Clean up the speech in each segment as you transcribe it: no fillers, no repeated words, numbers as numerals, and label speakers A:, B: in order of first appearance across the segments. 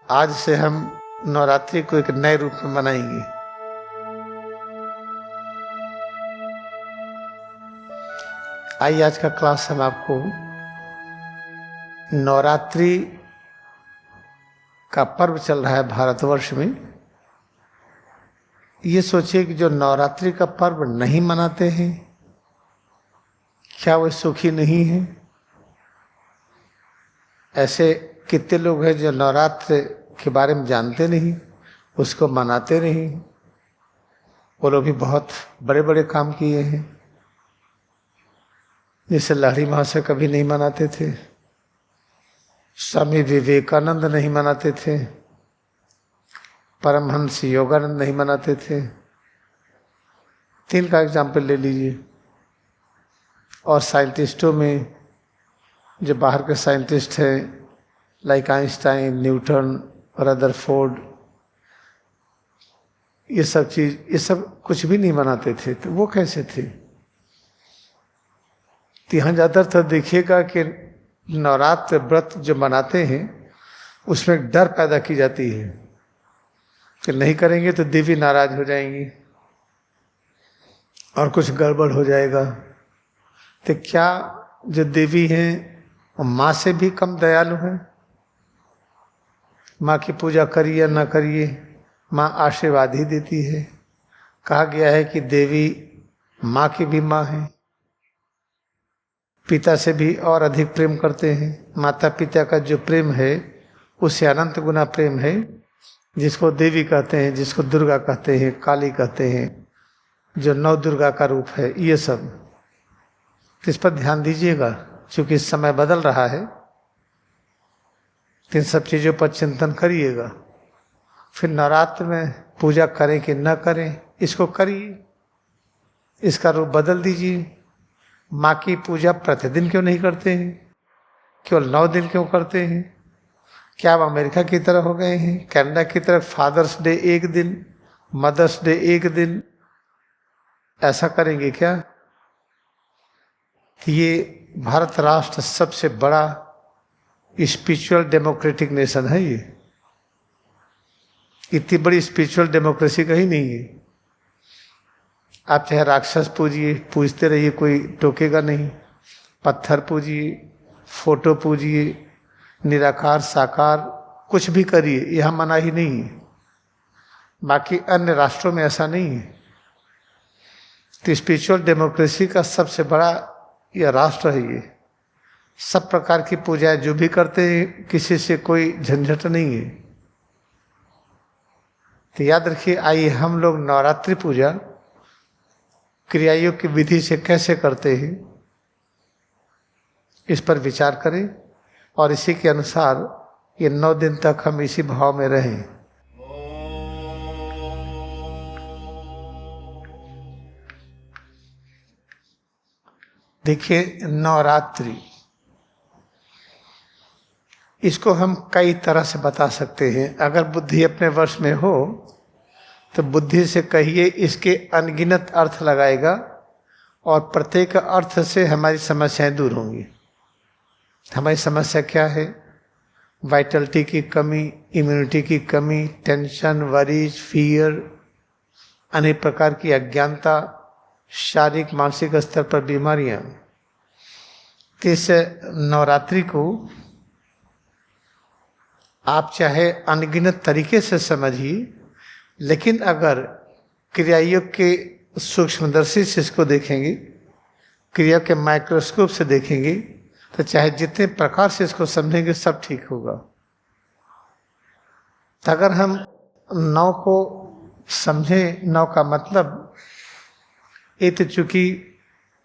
A: आज से हम नवरात्रि को एक नए रूप में मनाएंगे। आइए आज का क्लास हम आपको नवरात्रि का पर्व चल रहा है भारतवर्ष में। ये सोचिए कि जो नवरात्रि का पर्व नहीं मनाते हैं, क्या वे सुखी नहीं हैं? ऐसे कितने लोग हैं जो नवरात्र के बारे में जानते नहीं, उसको मनाते नहीं। वो लोग भी बहुत बड़े बड़े काम किए हैं। जैसे लहरी महाशय कभी नहीं मनाते थे, स्वामी विवेकानंद नहीं मनाते थे, परमहंस योगानंद नहीं मनाते थे। 3 का एग्जाम्पल ले लीजिए। और साइंटिस्टों में जो बाहर के साइंटिस्ट हैं, लाइक आइंस्टाइन, न्यूटन और रदरफोर्ड, ये सब कुछ भी नहीं मनाते थे। तो वो कैसे थे? तो यहाँ ज़्यादातर देखिएगा कि नवरात्र व्रत जो मनाते हैं उसमें डर पैदा की जाती है कि नहीं करेंगे तो देवी नाराज हो जाएंगी और कुछ गड़बड़ हो जाएगा। तो क्या जो देवी हैं वो माँ से भी कम दयालु हैं? माँ की पूजा करिए या ना करिए, माँ आशीर्वाद ही देती है। कहा गया है कि देवी माँ की भी माँ है, पिता से भी और अधिक प्रेम करते हैं। माता पिता का जो प्रेम है उससे अनंत गुना प्रेम है, जिसको देवी कहते हैं, जिसको दुर्गा कहते हैं, काली कहते हैं, जो नौ दुर्गा का रूप है। ये सब इस पर ध्यान दीजिएगा, क्योंकि समय बदल रहा है। इन सब चीज़ों पर चिंतन करिएगा। फिर नवरात्र में पूजा करें कि न करें, इसको करिए, इसका रूप बदल दीजिए। माँ की पूजा प्रतिदिन क्यों नहीं करते हैं? केवल 9 दिन क्यों करते हैं? क्या आप अमेरिका की तरह हो गए हैं, कनाडा की तरफ फादर्स डे 1 दिन, मदर्स डे 1 दिन, ऐसा करेंगे क्या? ये भारत राष्ट्र सबसे बड़ा स्पिरिचुअल डेमोक्रेटिक नेशन है। ये इतनी बड़ी स्पिरिचुअल डेमोक्रेसी कहीं नहीं है। आप चाहे राक्षस पूजिए, पूजते रहिए, कोई टोकेगा नहीं। पत्थर पूजिए, फोटो पूजिए, निराकार साकार कुछ भी करिए, यह मना ही नहीं है। बाकी अन्य राष्ट्रों में ऐसा नहीं है। तो स्पिरिचुअल डेमोक्रेसी का सबसे बड़ा यह राष्ट्र है। ये सब प्रकार की पूजाएं जो भी करते हैं, किसी से कोई झंझट नहीं है। तो याद रखिए, आइए हम लोग नवरात्रि पूजा क्रियायोग की विधि से कैसे करते हैं, इस पर विचार करें और इसी के अनुसार ये 9 दिन तक हम इसी भाव में रहें। देखिए, नवरात्रि इसको हम कई तरह से बता सकते हैं। अगर बुद्धि अपने वश में हो तो बुद्धि से कहिए, इसके अनगिनत अर्थ लगाएगा और प्रत्येक अर्थ से हमारी समस्याएं दूर होंगी। हमारी समस्या क्या है? वाइटलिटी की कमी, इम्यूनिटी की कमी, टेंशन, वरीज, फियर, अनेक प्रकार की अज्ञानता, शारीरिक मानसिक स्तर पर बीमारियां। इस नवरात्रि को आप चाहे अनगिनत तरीके से समझिए, लेकिन अगर क्रियायोग के सूक्ष्मदर्शी से इसको देखेंगे, क्रिया के माइक्रोस्कोप से देखेंगे, तो चाहे जितने प्रकार से इसको समझेंगे सब ठीक होगा। तो अगर हम 9 को समझें, 9 का मतलब एक तो चूंकि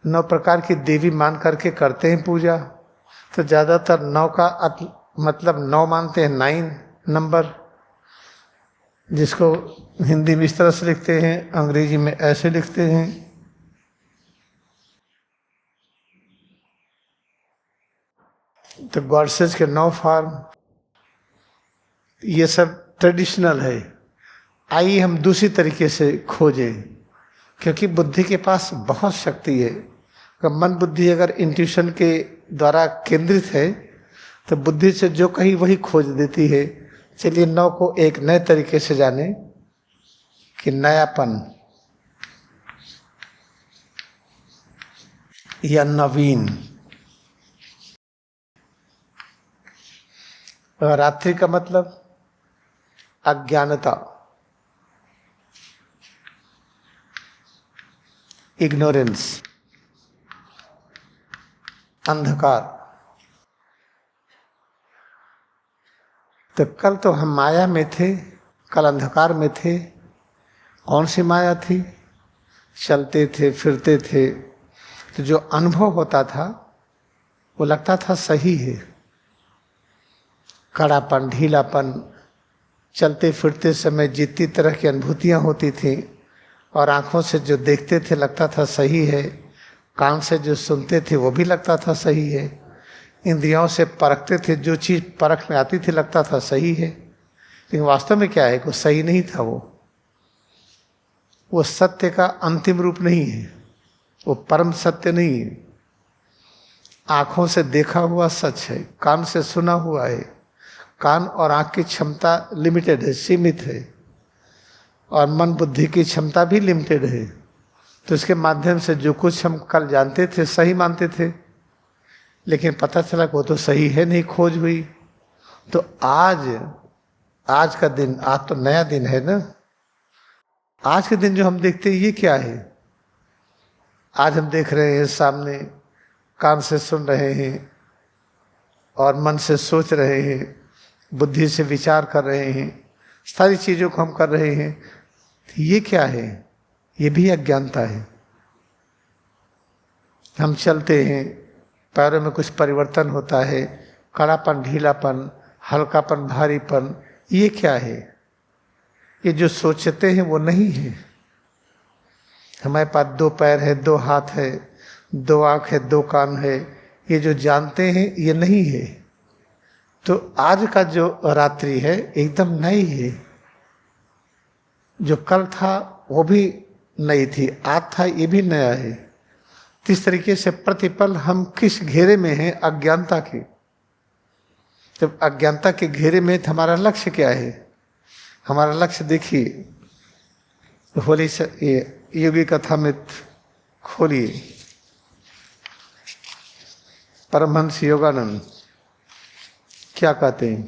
A: 9 प्रकार की देवी मान करके करते हैं पूजा, तो ज़्यादातर 9 का मतलब 9 मानते हैं, 9 नंबर, जिसको हिंदी में इस तरह से लिखते हैं, अंग्रेजी में ऐसे लिखते हैं। तो गॉडसेस के 9 फॉर्म, ये सब ट्रेडिशनल है। आइए हम दूसरी तरीके से खोजें, क्योंकि बुद्धि के पास बहुत शक्ति है। मन बुद्धि अगर इंट्यूशन के द्वारा केंद्रित है तो बुद्धि से जो कहीं वही खोज देती है। चलिए 9 को एक नए तरीके से जाने कि नयापन या नवीन। रात्रि का मतलब अज्ञानता, इग्नोरेंस, अंधकार। तो कल तो हम माया में थे, कल अंधकार में थे। कौन सी माया थी? चलते थे, फिरते थे, तो जो अनुभव होता था वो लगता था सही है। कड़ापन, ढीलापन, चलते फिरते समय जितनी तरह की अनुभूतियाँ होती थी और आँखों से जो देखते थे लगता था सही है, कान से जो सुनते थे वो भी लगता था सही है, इंद्रियों से परखते थे, जो चीज़ परख में आती थी लगता था सही है। लेकिन वास्तव में क्या है? वो सही नहीं था। वो सत्य का अंतिम रूप नहीं है, वो परम सत्य नहीं है। आँखों से देखा हुआ सच है, कान से सुना हुआ है। कान और आँख की क्षमता लिमिटेड है, सीमित है, और मन बुद्धि की क्षमता भी लिमिटेड है। तो इसके माध्यम से जो कुछ हम कल जानते थे सही मानते थे, लेकिन पता चला वो तो सही है नहीं, खोज हुई। तो आज का दिन, आज तो नया दिन है ना। आज के दिन जो हम देखते हैं ये क्या है? आज हम देख रहे हैं सामने, कान से सुन रहे हैं और मन से सोच रहे हैं, बुद्धि से विचार कर रहे हैं, सारी चीज़ों को हम कर रहे हैं। तो ये क्या है? ये भी अज्ञानता है। हम चलते हैं, पैरों में कुछ परिवर्तन होता है, कड़ापन, ढीलापन, हल्कापन, भारीपन, ये क्या है? ये जो सोचते हैं वो नहीं है। हमारे पास 2 पैर है, 2 हाथ है, 2 आँख है, 2 कान है, ये जो जानते हैं ये नहीं है। तो आज का जो रात्रि है एकदम नई है। जो कल था वो भी नई थी, आज था ये भी नया है। इस तरीके से प्रतिपल हम किस घेरे में हैं? अज्ञानता के। जब अज्ञानता के घेरे में तो हमारा लक्ष्य क्या है? हमारा लक्ष्य देखिए, होली से ये योगी कथामृत खोलिए, परमहंस योगानंद क्या कहते हैं?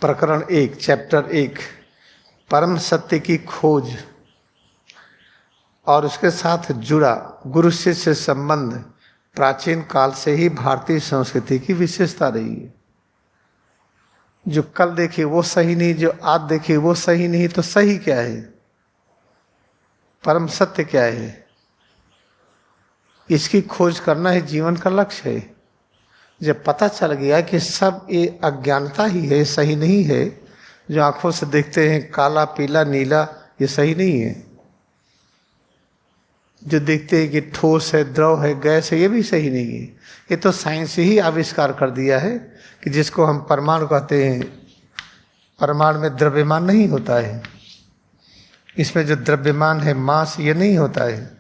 A: प्रकरण 1, चैप्टर 1, परम सत्य की खोज और उसके साथ जुड़ा गुरु शिष्य संबंध प्राचीन काल से ही भारतीय संस्कृति की विशेषता रही है। जो कल देखे वो सही नहीं, जो आज देखे वो सही नहीं, तो सही क्या है? परम सत्य क्या है? इसकी खोज करना ही जीवन का लक्ष्य है। जब पता चल गया कि सब ये अज्ञानता ही है, सही नहीं है, जो आंखों से देखते हैं काला, पीला, नीला, ये सही नहीं है। जो देखते हैं कि ठोस है, द्रव है, गैस है, ये भी सही नहीं है। ये तो साइंस ही आविष्कार कर दिया है कि जिसको हम परमाणु कहते हैं। परमाणु में द्रव्यमान नहीं होता है, इसमें जो द्रव्यमान है मास, ये नहीं होता है।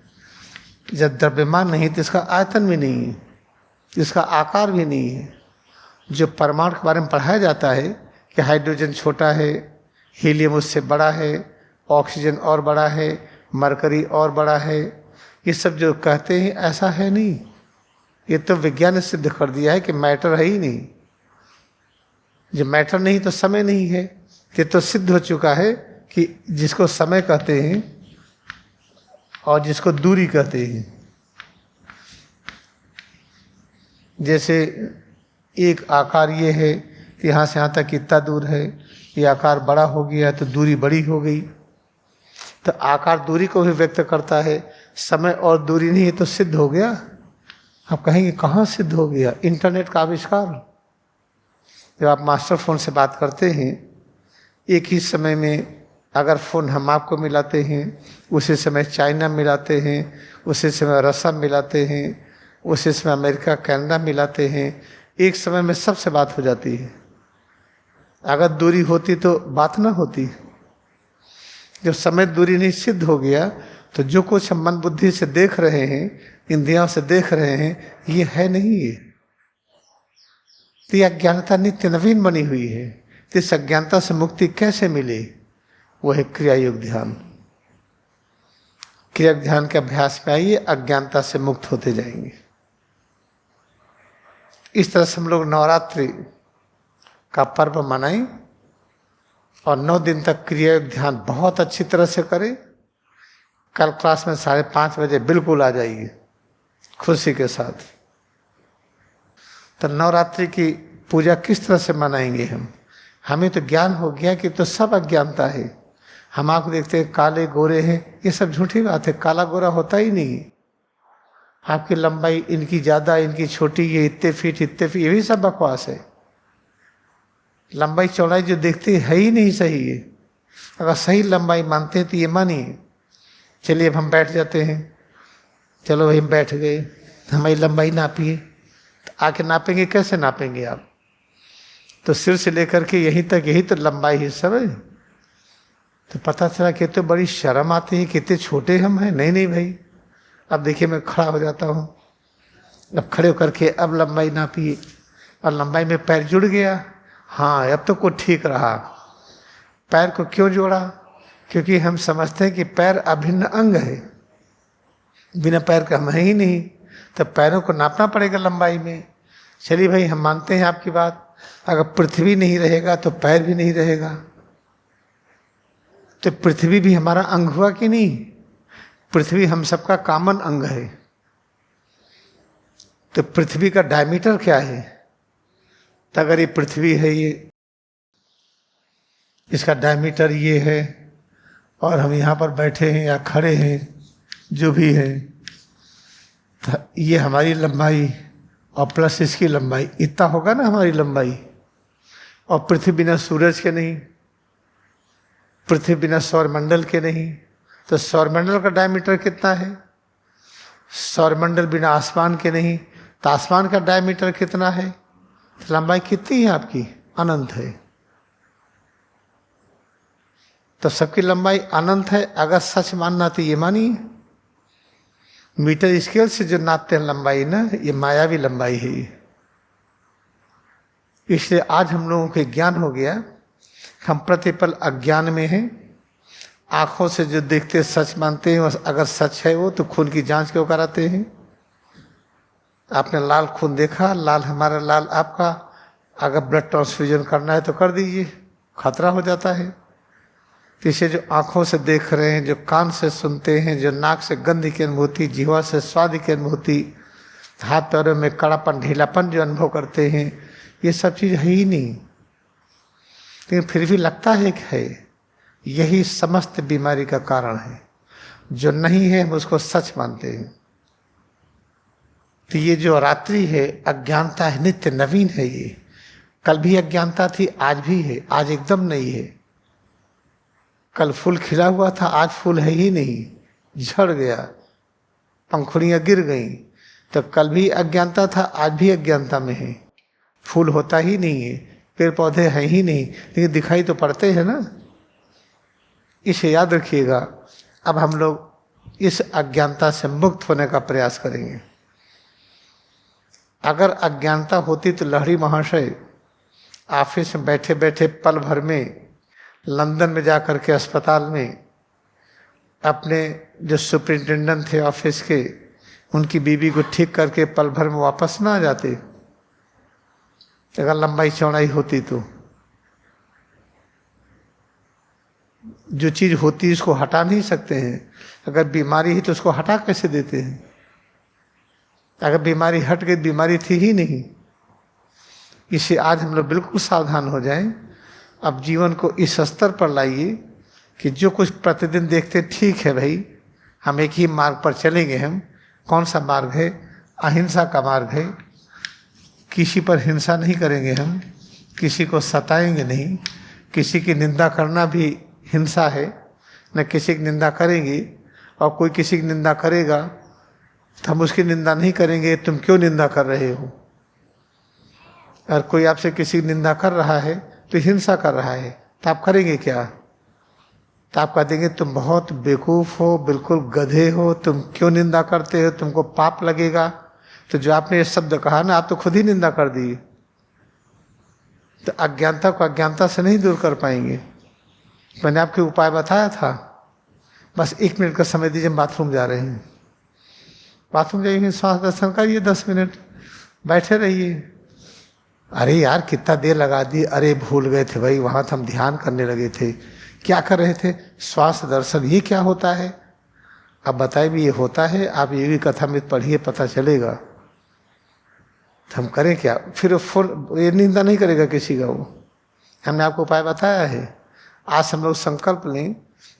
A: जब द्रव्यमान नहीं तो इसका आयतन भी नहीं है, इसका आकार भी नहीं है। जो परमाणु के बारे में पढ़ाया जाता है कि हाइड्रोजन छोटा है, हीलियम उससे बड़ा है, ऑक्सीजन और बड़ा है, मरकरी और बड़ा है, ये सब जो कहते हैं ऐसा है नहीं। ये तो विज्ञान ने सिद्ध कर दिया है कि मैटर है ही नहीं। जो मैटर नहीं तो समय नहीं है। ये तो सिद्ध हो चुका है कि जिसको समय कहते हैं और जिसको दूरी कहते हैं, जैसे एक आकार ये है कि यहाँ से यहाँ तक कितना दूर है, ये आकार बड़ा हो गया तो दूरी बड़ी हो गई। तो आकार दूरी को भी व्यक्त करता है, समय और दूरी नहीं है तो सिद्ध हो गया। आप कहेंगे कहाँ सिद्ध हो गया? इंटरनेट का आविष्कार। जब आप मास्टर फ़ोन से बात करते हैं, एक ही समय में अगर फ़ोन हम आपको मिलाते हैं, उसी समय चाइना मिलाते हैं, उसी समय रसिया मिलाते हैं, उसी समय अमेरिका, कनाडा मिलाते हैं, एक समय में सबसे बात हो जाती है। अगर दूरी होती तो बात ना होती। जब समय दूरी नहीं सिद्ध हो गया तो जो कुछ हम मन बुद्धि से देख रहे हैं, इंद्रियों से देख रहे हैं, ये है नहीं है। तो यह अज्ञानता नित्य नवीन बनी हुई है। तो इस अज्ञानता से मुक्ति कैसे मिले? वो है क्रिया योग ध्यान। क्रिया ध्यान के अभ्यास में आइए, अज्ञानता से मुक्त होते जाएंगे। इस तरह से हम लोग नवरात्रि का पर्व मनाएं और 9 दिन तक क्रिया योग ध्यान बहुत अच्छी तरह से करें। कल क्लास में 5:30 बजे बिल्कुल आ जाइए खुशी के साथ। तो नवरात्रि की पूजा किस तरह से मनाएंगे हम? हमें तो ज्ञान हो गया कि तो सब अज्ञानता है। हम आपको देखते हैं काले गोरे हैं, ये सब झूठी बात है। काला गोरा होता ही नहीं। आपकी लंबाई इनकी ज़्यादा इनकी छोटी, ये इतने फीट ये भी सब बकवास है। लंबाई चौड़ाई जो देखते है ही नहीं सही है। अगर सही लंबाई मानते हैं तो ये मानिए। चलिए अब हम बैठ जाते हैं। चलो भाई हम बैठ गए, हमारी लंबाई नापिए। आके नापेंगे, कैसे नापेंगे आप? तो सिर से लेकर के यहीं तक, यही तो लंबाई है सब है। तो पता चला कि तो बड़ी शर्म आती है, कितने छोटे हम हैं। नहीं भाई, अब देखिए मैं खड़ा हो जाता हूँ। अब खड़े होकर के अब लंबाई नापिए, और लंबाई में पैर जुड़ गया। हाँ, अब तो कुछ ठीक रहा। पैर को क्यों जोड़ा? क्योंकि हम समझते हैं कि पैर अभिन्न अंग है, बिना पैर का हम है ही नहीं। तो पैरों को नापना पड़ेगा लंबाई में। चलिए भाई हम मानते हैं आपकी बात। अगर पृथ्वी नहीं रहेगा तो पैर भी नहीं रहेगा। तो पृथ्वी भी हमारा अंग हुआ कि नहीं? पृथ्वी हम सबका कॉमन अंग है। तो पृथ्वी का डायमीटर क्या है? तो अगर ये पृथ्वी है, ये इसका डायमीटर ये है, और हम यहाँ पर बैठे हैं या खड़े हैं, जो भी है, ये हमारी लंबाई और प्लस इसकी लंबाई, इतना होगा ना हमारी लंबाई। और पृथ्वी बिना सूरज के नहीं, पृथ्वी बिना सौरमंडल के नहीं। तो सौरमंडल का डायमीटर कितना है? सौरमंडल बिना आसमान के नहीं। तो आसमान का डायमीटर कितना है? तो लंबाई कितनी है आपकी? अनंत है। तो सबकी लंबाई अनंत है। अगर सच मानना तो ये मानिए, मीटर स्केल से जो नापते हैं लंबाई ना, ये मायावी लंबाई है। इसलिए आज हम लोगों के ज्ञान हो गया, हम प्रतिपल अज्ञान में हैं। आंखों से जो देखते सच मानते हैं, अगर सच है वो, तो खून की जांच क्यों कराते हैं? आपने लाल खून देखा, लाल हमारा लाल आपका। अगर ब्लड ट्रांसफ्यूजन करना है तो कर दीजिए, खतरा हो जाता है। तो इसे जो आंखों से देख रहे हैं, जो कान से सुनते हैं, जो नाक से गंध की अनुभूति, जीवा से स्वाद की अनुभूति, हाथ पैरों में कड़ापन ढीलापन जो अनुभव करते हैं, ये सब चीज़ है ही नहीं। लेकिन फिर भी लगता है कि है। यही समस्त बीमारी का कारण है। जो नहीं है हम उसको सच मानते हैं। तो ये जो रात्रि है, अज्ञानता है, नित्य नवीन है। ये कल भी अज्ञानता थी, आज भी है। आज एकदम नहीं है। कल फूल खिला हुआ था, आज फूल है ही नहीं, झड़ गया, पंखुड़ियाँ गिर गईं। तो कल भी अज्ञानता था, आज भी अज्ञानता में है। फूल होता ही नहीं है, पेड़ पौधे हैं ही नहीं, लेकिन दिखाई तो पड़ते हैं ना। इसे याद रखिएगा। अब हम लोग इस अज्ञानता से मुक्त होने का प्रयास करेंगे। अगर अज्ञानता होती तो लहरी महाशय ऑफिस में बैठे बैठे पल भर में लंदन में जाकर के अस्पताल में अपने जो सुपरिटेंडेंट थे ऑफिस के, उनकी बीवी को ठीक करके पल भर में वापस ना आ जाते? अगर लंबाई चौड़ाई होती तो। जो चीज़ होती है उसको हटा नहीं सकते हैं। अगर बीमारी है तो उसको हटा कैसे देते हैं? अगर बीमारी हट गई, बीमारी थी ही नहीं। इसे आज हम लोग बिल्कुल सावधान हो जाएं। अब जीवन को इस स्तर पर लाइए कि जो कुछ प्रतिदिन देखते ठीक है भाई, हम एक ही मार्ग पर चलेंगे। हम कौन सा मार्ग है? अहिंसा का मार्ग है। किसी पर हिंसा नहीं करेंगे हम, किसी को सताएंगे नहीं। किसी की निंदा करना भी हिंसा है। न किसी की निंदा करेंगे, और कोई किसी की निंदा करेगा तो हम उसकी निंदा नहीं करेंगे, तुम क्यों निंदा कर रहे हो। अगर कोई आपसे किसी की निंदा कर रहा है तो हिंसा कर रहा है, तो आप करेंगे क्या? तो आप कह देंगे तुम बहुत बेवकूफ़ हो, बिल्कुल गधे हो, तुम क्यों निंदा करते हो, तुमको पाप लगेगा। तो जो आपने ये शब्द कहा ना, आप तो खुद ही निंदा कर दिए। तो अज्ञानता को अज्ञानता से नहीं दूर कर पाएंगे। मैंने आपके उपाय बताया था, बस 1 मिनट का समय दीजिए, हम बाथरूम जा रहे हैं। बाथरूम जाइए, श्वास दर्शन करिए, 10 मिनट बैठे रहिए। अरे यार कितना देर लगा दी, अरे भूल गए थे भाई, वहाँ तो हम ध्यान करने लगे थे। क्या कर रहे थे? श्वास दर्शन। ये क्या होता है? अब बताए भी ये होता है, आप ये भी कथा में पढ़िए, पता चलेगा। तो हम करें क्या? फिर ये निंदा नहीं करेगा किसी का वो। हमने आपको उपाय बताया है। आज हम लोग संकल्प लें,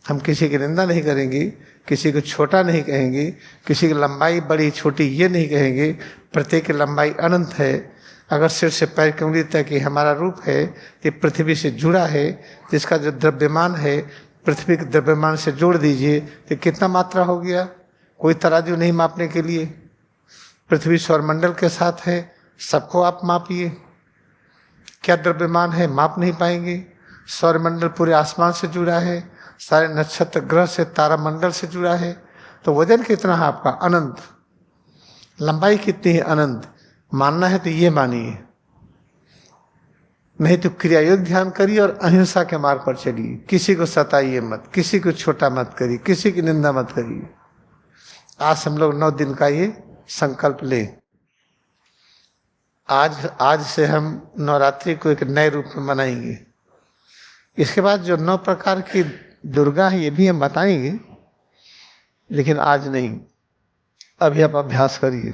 A: हम किसी की निंदा नहीं करेंगे, किसी को छोटा नहीं कहेंगे, किसी की लंबाई बड़ी छोटी ये नहीं कहेंगे। प्रत्येक की लंबाई अनंत है। अगर सिर से पैर की उंगली तक कि हमारा रूप है, ये पृथ्वी से जुड़ा है, जिसका जो द्रव्यमान है पृथ्वी के द्रव्यमान से जोड़ दीजिए तो कितना मात्रा हो गया? कोई तराजू नहीं मापने के लिए। पृथ्वी सौरमंडल के साथ है, सबको आप मापिए, क्या द्रव्यमान है? माप नहीं पाएंगे। सौरमंडल पूरे आसमान से जुड़ा है, सारे नक्षत्र ग्रह से, तारामंडल से जुड़ा है। तो वजन कितना है आपका? अनंत। लंबाई कितनी है? अनंत। मानना है तो ये मानिए, नहीं तो क्रियायोग ध्यान करिए और अहिंसा के मार्ग पर चलिए। किसी को सताइए मत, किसी को छोटा मत करिए, किसी की निंदा मत करिए। आज हम लोग 9 दिन का ये संकल्प लें। आज से हम नवरात्रि को एक नए रूप में मनाएंगे। इसके बाद जो 9 प्रकार की दुर्गा है ये भी हम बताएंगे, लेकिन आज नहीं। अभी आप अभ्यास करिए।